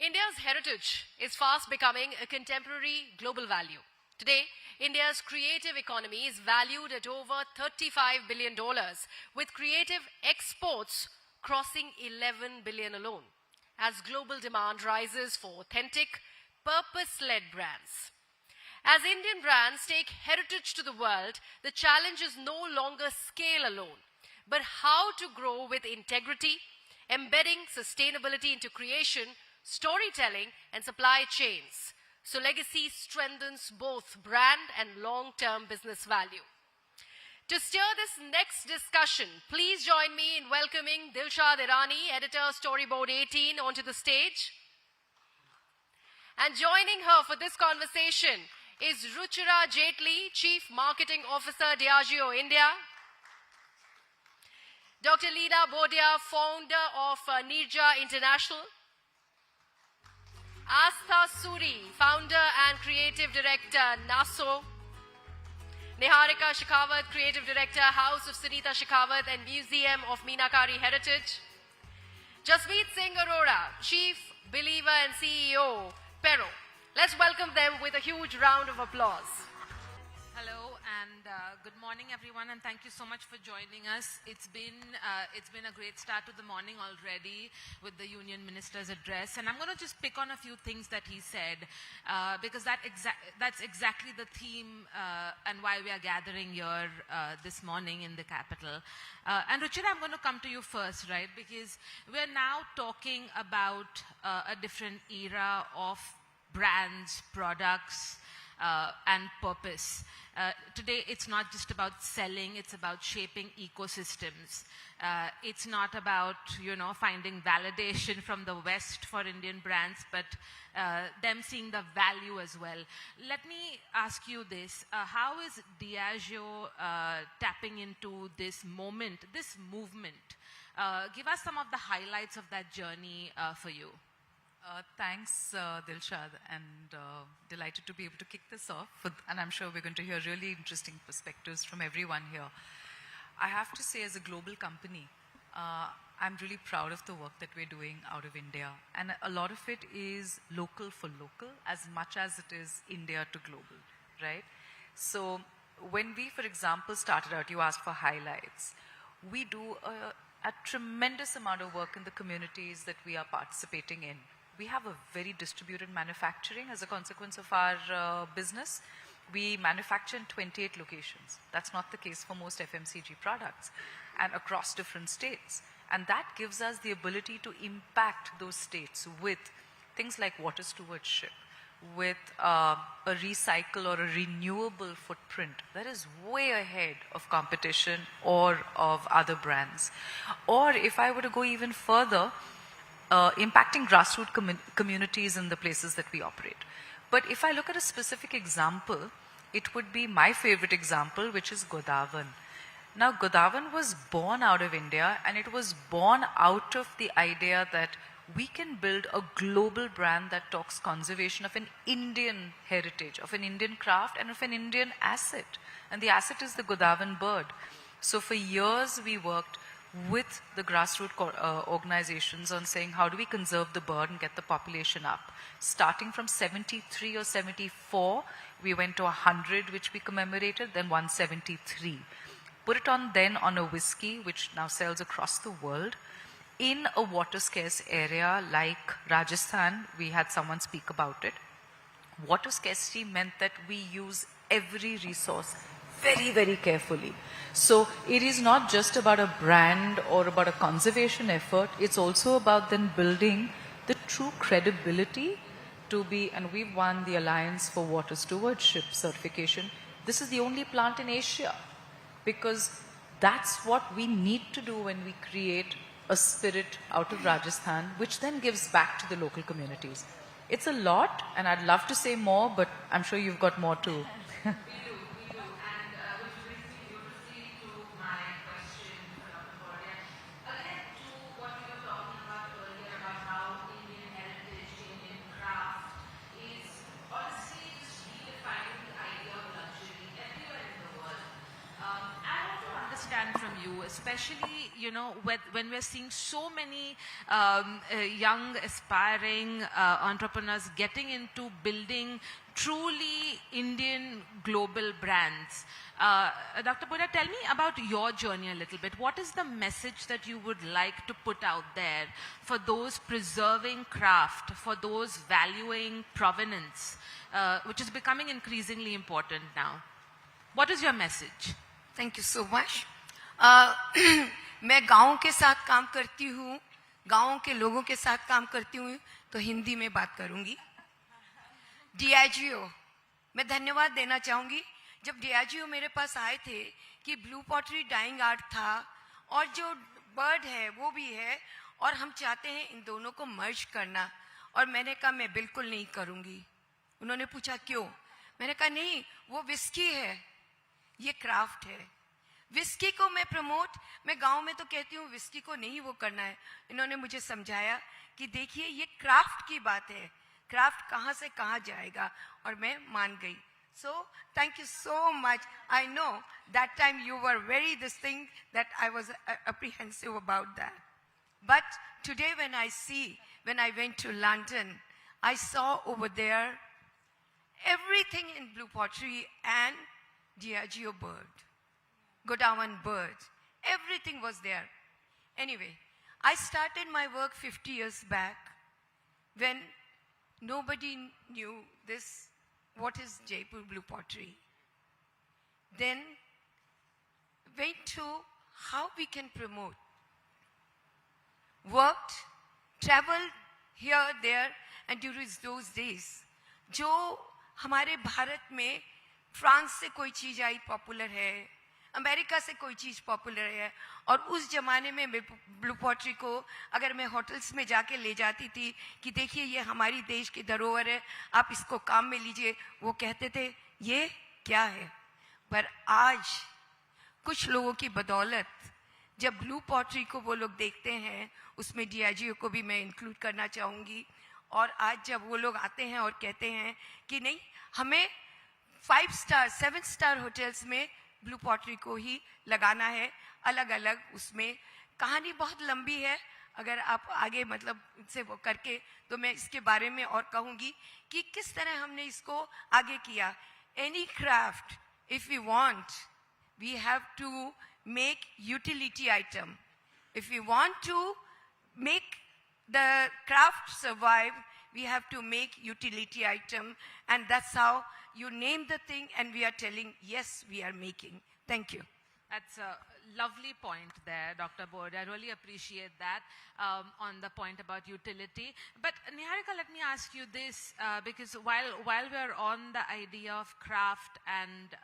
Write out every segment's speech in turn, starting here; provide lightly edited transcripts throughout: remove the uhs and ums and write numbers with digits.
India's heritage is fast becoming a contemporary global value. Today, India's creative economy is valued at over $35 billion, with creative exports crossing 11 billion alone, as global demand rises for authentic, purpose-led brands. As Indian brands take heritage to the world, the challenge is no longer scale alone, but how to grow with integrity, embedding sustainability into creation, storytelling, and supply chains, so legacy strengthens both brand and long-term business value. To steer this next discussion, please join me in welcoming Dilshad Irani, editor, Storyboard 18, onto the stage. And joining her for this conversation is Ruchira Jaitly, Chief Marketing Officer, Diageo India. Dr. Leela Bordia, founder of Neerja International. Astha Suri, founder and creative director, NASO. Niharika Shekhawat, creative director, House of Sunita Shekhawat and Museum of Meenakari Heritage. Jasmeet Arora, Chief Believer and CEO, Pero. Let's welcome them with a huge round of applause. Hello and good morning everyone, and thank you so much for joining us. It's been a great start to the morning already with the Union Minister's address, and I'm going to just pick on a few things that he said because that's exactly the theme and why we are gathering here this morning in the capital. And Ruchira, I'm going to come to you first, right? Because we're now talking about a different era of brands, products, and purpose. Today, it's not just about selling, it's about shaping ecosystems. It's not about, finding validation from the West for Indian brands, but them seeing the value as well. Let me ask you this. How is Diageo tapping into this moment, this movement? Give us some of the highlights of that journey for you. Thanks, Dilshad, and delighted to be able to kick this off. And I'm sure we're going to hear really interesting perspectives from everyone here. I have to say, as a global company, I'm really proud of the work that we're doing out of India. And a lot of it is local for local, as much as it is India to global, right? So when we, for example, started out, you asked for highlights. We do a tremendous amount of work in the communities that we are participating in. We have a very distributed manufacturing as a consequence of our business. We manufacture in 28 locations. That's not the case for most FMCG products, and across different states. And that gives us the ability to impact those states with things like water stewardship, with a recycle or a renewable footprint that is way ahead of competition or of other brands. Or if I were to go even further, impacting grassroots communities in the places that we operate. But if I look at a specific example, it would be my favorite example, which is Godawan. Now, Godawan was born out of India, and it was born out of the idea that we can build a global brand that talks conservation of an Indian heritage, of an Indian craft, and of an Indian asset. And the asset is the Godawan bird. So for years, we worked with the grassroots organizations on saying, how do we conserve the bird and get the population up? Starting from 73 or 74, we went to 100, which we commemorated, then 173. Put it on then on a whiskey, which now sells across the world. In a water scarce area like Rajasthan, we had someone speak about it. Water scarcity meant that we use every resource very, very carefully. So it is not just about a brand or about a conservation effort, it's also about then building the true credibility to be, and we've won the Alliance for Water Stewardship certification. This is the only plant in Asia, because that's what we need to do when we create a spirit out of Rajasthan, which then gives back to the local communities. It's a lot, and I'd love to say more, but I'm sure you've got more too. especially, you know, when we're seeing so many young, aspiring entrepreneurs getting into building truly Indian global brands. Dr. Bordia, tell me about your journey a little bit. What is the message that you would like to put out there for those preserving craft, for those valuing provenance, which is becoming increasingly important now? What is your message? Thank you so much. मैं गाँव के साथ काम करती हूँ, गाँव के लोगों के साथ काम करती हूँ, तो हिंदी में बात करूँगी. Diageo, मैं धन्यवाद देना चाहूँगी. जब Diageo मेरे पास आए थे कि ब्लू पॉटरी डाइंग आर्ट था और जो बर्ड है वो भी है और हम चाहते हैं इन दोनों को मर्ज करना, और मैंने कहा मैं बिल्कुल नहीं करूँगी. उन्होंने पूछा क्यों? मैंने कहा नहीं, वो विस्की है, ये क्राफ्ट है. विस्की को मैं गांव में तो कहती हूँ विस्की को नहीं वो करना है. इन्होंने मुझे समझाया कि देखिए ये क्राफ्ट की बात है, क्राफ्ट कहाँ से कहाँ जाएगा, और मैं मान गई. So thank you so much. I know that time you were very this thing that I was apprehensive about that. But today when I went to London, I saw over there everything in Blue Pottery and Diageo bird, Godawan bird, everything was there. Anyway, I started my work 50 years back when nobody knew this, what is Jaipur Blue Pottery. Then went to how we can promote. Worked, traveled here, there, and during those days, जो हमारे भारत में France से कोई चीज़ आई popular है, America से कोई चीज़ popular है, और उस ज़माने में ब्लू पॉटरी को अगर मैं होटल्स में जाके ले जाती थी कि देखिए ये हमारी देश की धरोहर है, आप इसको काम में लीजिए, वो कहते थे ये क्या है. पर आज कुछ लोगों की बदौलत जब ब्लू पॉटरी को वो लोग देखते हैं, उसमें Diageo को भी मैं इंक्लूड करना चाहूँगी, और आज जब वो लोग आते हैं और कहते हैं कि नहीं हमें 5 स्टार 7 स्टार होटल्स में ब्लू पॉटरी को ही लगाना है, अलग अलग. उसमें कहानी बहुत लंबी है, अगर आप आगे मतलब इनसे वो करके तो मैं इसके बारे में और कहूँगी कि किस तरह हमने इसको आगे किया. Any craft if we want we have to make utility item. If we want to make the craft survive, we have to make utility item, and that's how you name the thing, and we are telling yes we are making. Thank you. That's a lovely point there, Dr. Bordia. I really appreciate that on the point about utility. But Niharika, let me ask you this, because while we're on the idea of craft and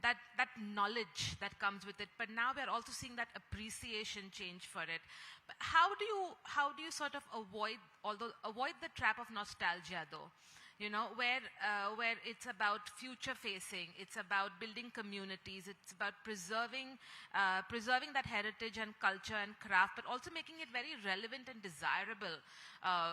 that knowledge that comes with it, but now we're also seeing that appreciation change for it. But how do you sort of avoid the trap of nostalgia though? You know, where it's about future facing, it's about building communities, it's about preserving that heritage and culture and craft, but also making it very relevant and desirable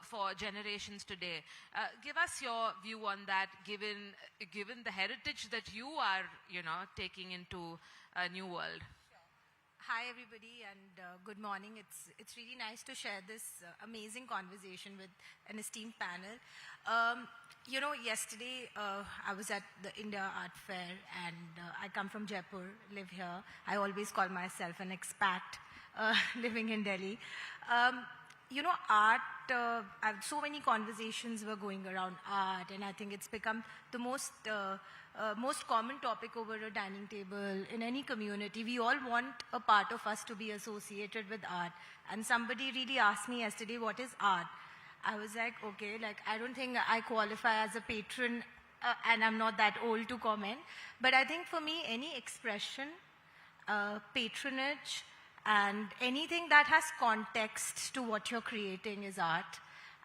for generations today. Give us your view on that, given the heritage that you are, you know, taking into a new world. Hi everybody, and good morning. It's really nice to share this amazing conversation with an esteemed panel. You know, yesterday I was at the India Art Fair, and I come from Jaipur, live here. I always call myself an expat living in Delhi. You know, art, so many conversations were going around art, and I think it's become the most common topic over a dining table in any community. We all want a part of us to be associated with art. And somebody really asked me yesterday, what is art? I was like, okay, like I don't think I qualify as a patron, and I'm not that old to comment. But I think for me, any expression, patronage, and anything that has context to what you're creating is art.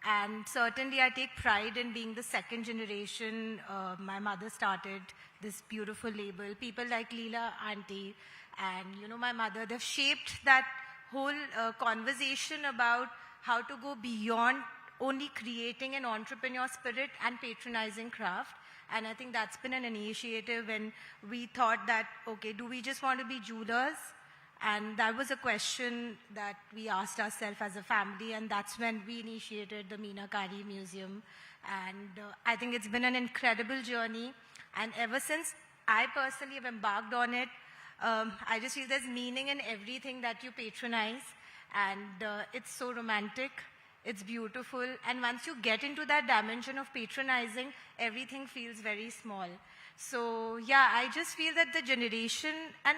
And certainly I take pride in being the second generation. My mother started this beautiful label. People like Leela Auntie and, you know, my mother, they've shaped that whole conversation about how to go beyond only creating an entrepreneur spirit and patronizing craft. And I think that's been an initiative when we thought that, okay, do we just want to be jewelers And that was a question that we asked ourselves as a family, and that's when we initiated the Meenakari Museum. And I think it's been an incredible journey. And ever since I personally have embarked on it, I just feel there's meaning in everything that you patronize. And it's so romantic, it's beautiful. And once you get into that dimension of patronizing, everything feels very small. So yeah, I just feel that the generation, and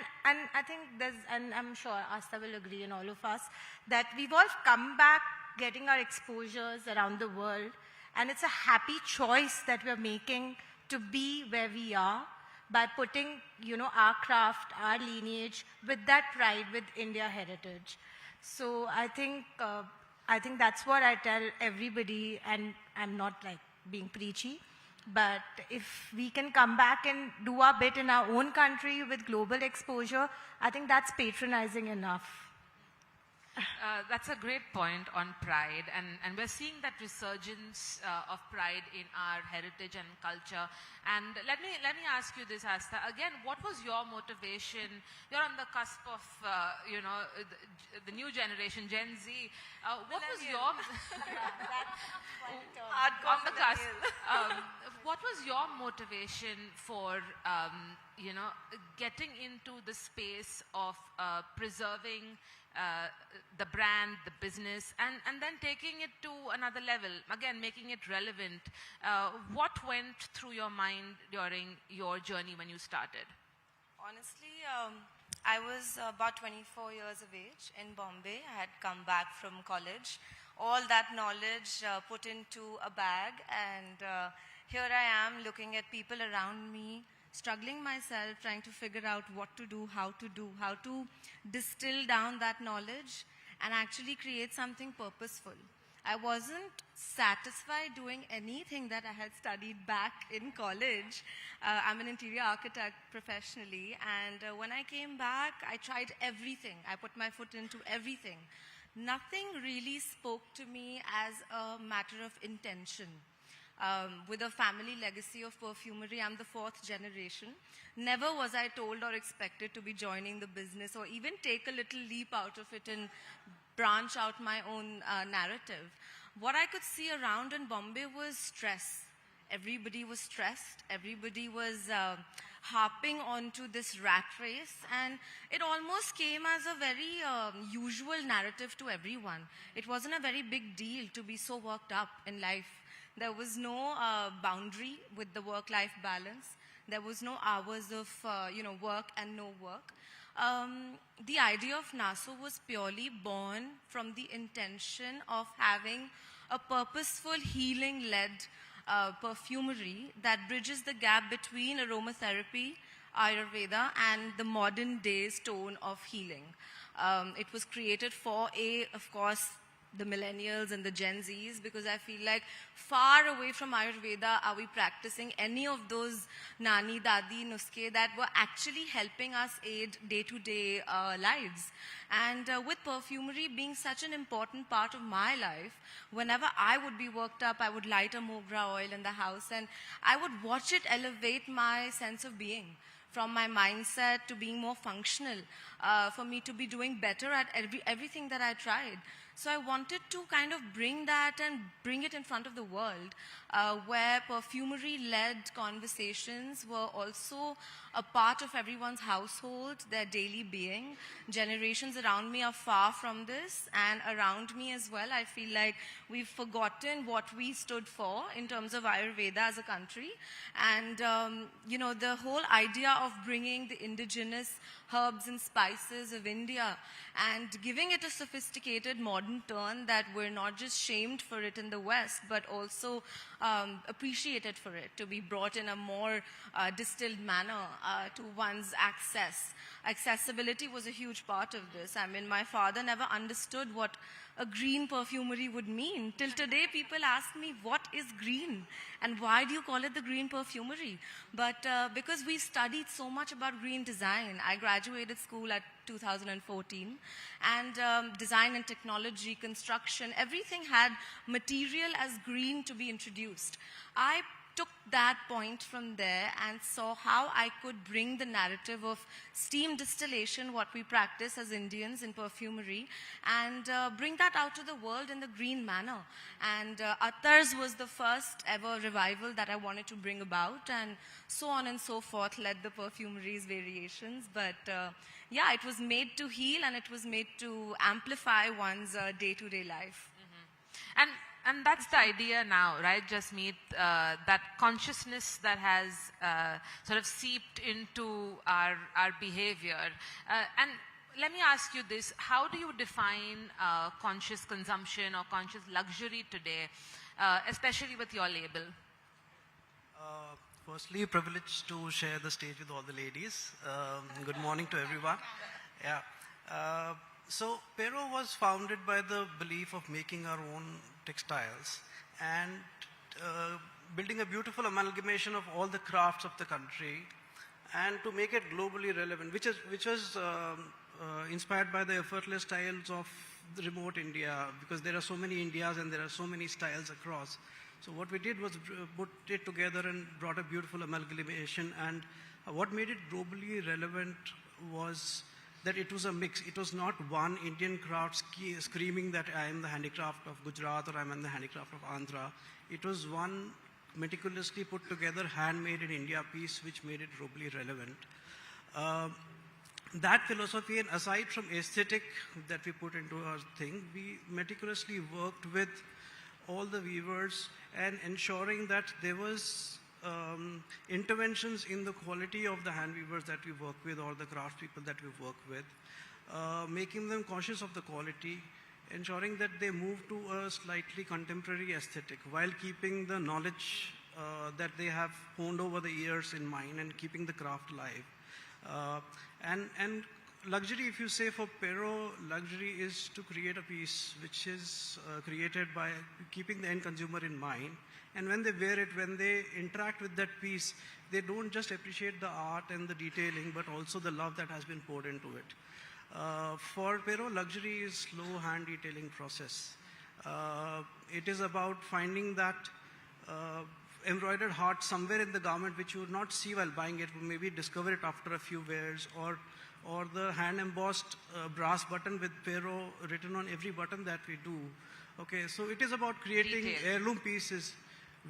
I think and I'm sure Astha will agree and all of us, that we've all come back getting our exposures around the world. And it's a happy choice that we're making to be where we are by putting, our craft, our lineage with that pride, with India heritage. So I think that's what I tell everybody, and I'm not like being preachy, but if we can come back and do our bit in our own country with global exposure, I think that's patronizing enough. That's a great point on pride, and we're seeing that resurgence of pride in our heritage and culture. And let me ask you this, Astha. Again, what was your motivation? You're on the cusp of, the new generation, Gen Z. What was your on the cusp? What was your motivation for, getting into the space of preserving the brand, the business, and then taking it to another level, again, making it relevant? What went through your mind during your journey when you started? Honestly, I was about 24 years of age in Bombay. I had come back from college. All that knowledge put into a bag, and here I am looking at people around me, struggling myself, trying to figure out what to do, how to distill down that knowledge and actually create something purposeful. I wasn't satisfied doing anything that I had studied back in college. I'm an interior architect professionally, and when I came back, I tried everything. I put my foot into everything. Nothing really spoke to me as a matter of intention. With a family legacy of perfumery, I'm the 4th generation. Never was I told or expected to be joining the business or even take a little leap out of it and branch out my own narrative. What I could see around in Bombay was stress. Everybody was stressed. Everybody was harping onto this rat race, and it almost came as a very usual narrative to everyone. It wasn't a very big deal to be so worked up in life. There was no boundary with the work-life balance. There was no hours of work and no work. The idea of NASO was purely born from the intention of having a purposeful healing-led perfumery that bridges the gap between aromatherapy, Ayurveda, and the modern day's tone of healing. It was created for of course, the millennials and the Gen Zs, because I feel like far away from Ayurveda are we practicing any of those nani, dadi, nuske that were actually helping us aid day-to-day lives. And with perfumery being such an important part of my life, whenever I would be worked up, I would light a mogra oil in the house, and I would watch it elevate my sense of being, from my mindset to being more functional, for me to be doing better at everything that I tried. So I wanted to kind of bring that and bring it in front of the world, where perfumery-led conversations were also a part of everyone's household, their daily being. Generations around me are far from this, and around me as well, I feel like we've forgotten what we stood for in terms of Ayurveda as a country. And, the whole idea of bringing the indigenous herbs and spices of India and giving it a sophisticated modern turn, that we're not just shamed for it in the West, but also appreciated for it, to be brought in a more distilled manner to one's access. Accessibility was a huge part of this. I mean, my father never understood what a green perfumery would mean. Till today, people ask me, what is green? And why do you call it the green perfumery? But because we studied so much about green design, I graduated school at 2014, and design and technology, construction, everything had material as green to be introduced. I took that point from there and saw how I could bring the narrative of steam distillation, what we practice as Indians in perfumery, and bring that out to the world in the green manner. And Attars was the first ever revival that I wanted to bring about, and so on and so forth led the perfumery's variations. But yeah, it was made to heal, and it was made to amplify one's day-to-day life. And that's the idea now, right, Jasmeet? That consciousness that has sort of seeped into our behavior. And let me ask you this, how do you define conscious consumption or conscious luxury today, especially with your label? Firstly, privileged to share the stage with all the ladies. Good morning to everyone. Yeah. So Pero was founded by the belief of making our own textiles and building a beautiful amalgamation of all the crafts of the country, and to make it globally relevant, which was inspired by the effortless styles of the remote India, because there are so many Indias and there are so many styles across. So what we did was put it together and brought a beautiful amalgamation, and what made it globally relevant was that it was a mix. It was not one Indian craft screaming that I am the handicraft of Gujarat or I am the handicraft of Andhra. It was one meticulously put together, handmade in India piece, which made it globally relevant. That philosophy, and aside from aesthetic that we put into our thing, we meticulously worked with all the weavers and ensuring that there was interventions in the quality of the hand weavers that we work with, or the craftspeople that we work with, making them conscious of the quality, ensuring that they move to a slightly contemporary aesthetic while keeping the knowledge that they have honed over the years in mind and keeping the craft alive. And luxury, if you say for Pero, luxury is to create a piece which is created by keeping the end consumer in mind. And when they wear it, when they interact with that piece, they don't just appreciate the art and the detailing, but also the love that has been poured into it. For Pero, luxury is slow hand detailing process. It is about finding that embroidered heart somewhere in the garment which you would not see while buying it, maybe discover it after a few wears, or the hand embossed brass button with Pero written on every button that we do. Okay, so it is about creating heirloom pieces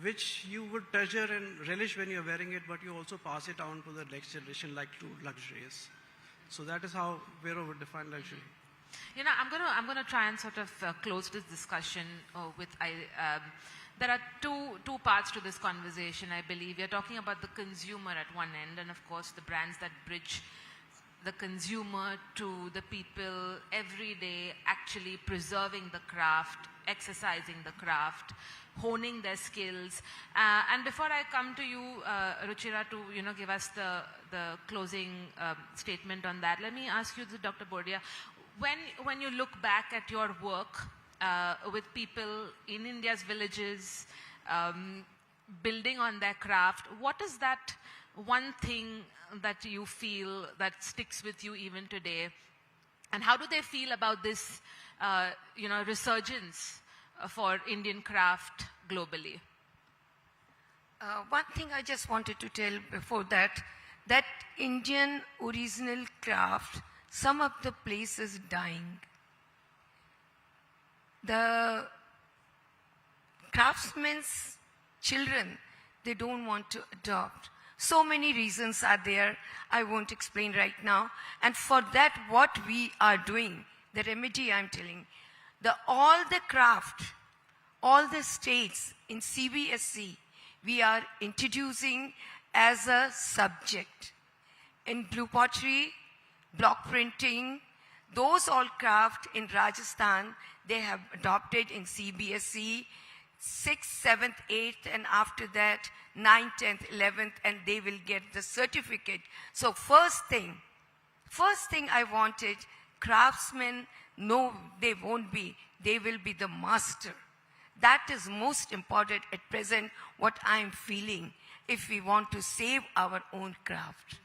which you would treasure and relish when you're wearing it, but you also pass it on to the next generation like true luxuries. So that is how Pero would define luxury. You know, I'm gonna try and sort of close this discussion with there are two parts to this conversation, I believe. You're talking about the consumer at one end, and of course the brands that bridge the consumer to the people every day, actually preserving the craft, exercising the craft, honing their skills. And before I come to you, Ruchira, to give us the closing statement on that, let me ask you, Dr. Bordia, when you look back at your work with people in India's villages, building on their craft, what is that one thing that you feel that sticks with you even today? And how do they feel about this, resurgence for Indian craft globally? One thing I just wanted to tell before that Indian original craft, some of the places dying. The craftsmen's children, they don't want to adopt. So many reasons are there, I won't explain right now. And for that, what we are doing, the remedy I'm telling, all the craft, all the states in CBSE, we are introducing as a subject. In Blue Pottery, block printing, those all craft in Rajasthan, they have adopted in CBSE, 6th, 7th, 8th, and after that, 9th, 10th, 11th, and they will get the certificate. So first thing I wanted, craftsmen, no, they won't be. They will be the master. That is most important at present, what I'm feeling, if we want to save our own craft.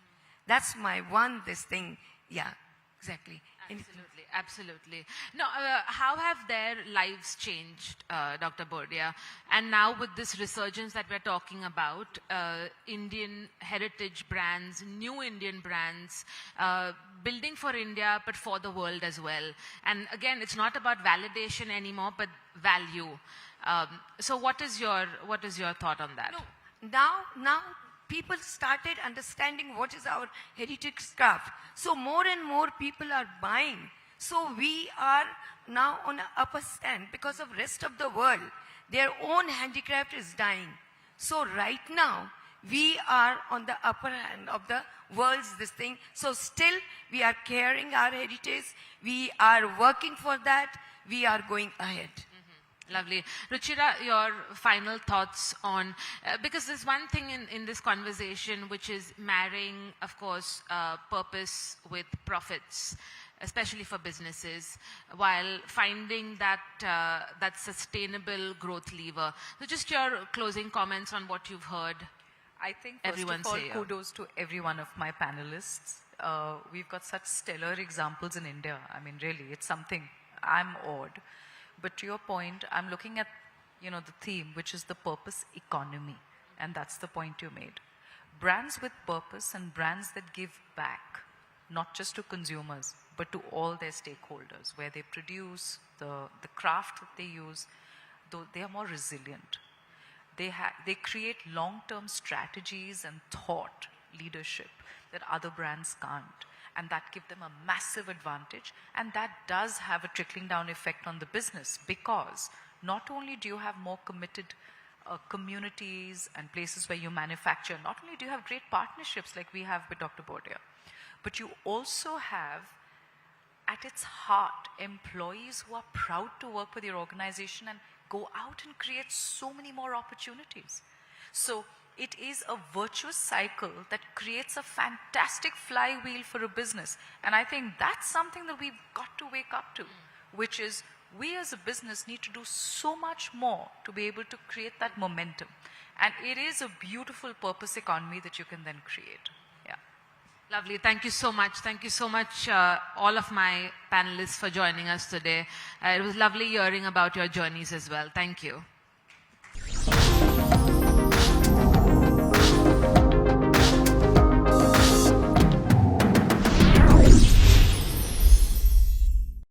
That's my this thing. Yeah, exactly. Absolutely, absolutely. Now, how have their lives changed, Dr. Bordia? And now with this resurgence that we're talking about, Indian heritage brands, new Indian brands, building for India, but for the world as well. And again, it's not about validation anymore, but value. So what is your thought on that? Now people started understanding what is our heritage craft. So more and more people are buying. So we are now on an upper stand because of rest of the world. Their own handicraft is dying. So right now we are on the upper hand of the world's this thing. So still we are carrying our heritage. We are working for that. We are going ahead. Lovely. Ruchira, your final thoughts on, because there's one thing in this conversation which is marrying, of course, purpose with profits, especially for businesses, while finding that, that sustainable growth lever. So just your closing comments on what you've heard. I think, first Everyone of all, say, kudos to every one of my panelists. We've got such stellar examples in India. I mean, really, it's something. I'm awed. But to your point, I'm looking at, the theme, which is the purpose economy. And that's the point you made. Brands with purpose and brands that give back, not just to consumers, but to all their stakeholders, where they produce, the craft that they use, though they are more resilient. They create long-term strategies and thought leadership that other brands can't. And that give them a massive advantage. And that does have a trickling down effect on the business, because not only do you have more committed communities and places where you manufacture, not only do you have great partnerships like we have with Dr. Bordia, but you also have at its heart employees who are proud to work with your organization and go out and create so many more opportunities. So it is a virtuous cycle that creates a fantastic flywheel for a business. And I think that's something that we've got to wake up to, which is we as a business need to do so much more to be able to create that momentum. And it is a beautiful purpose economy that you can then create. Yeah. Lovely. Thank you so much. Thank you so much, all of my panelists, for joining us today. It was lovely hearing about your journeys as well. Thank you.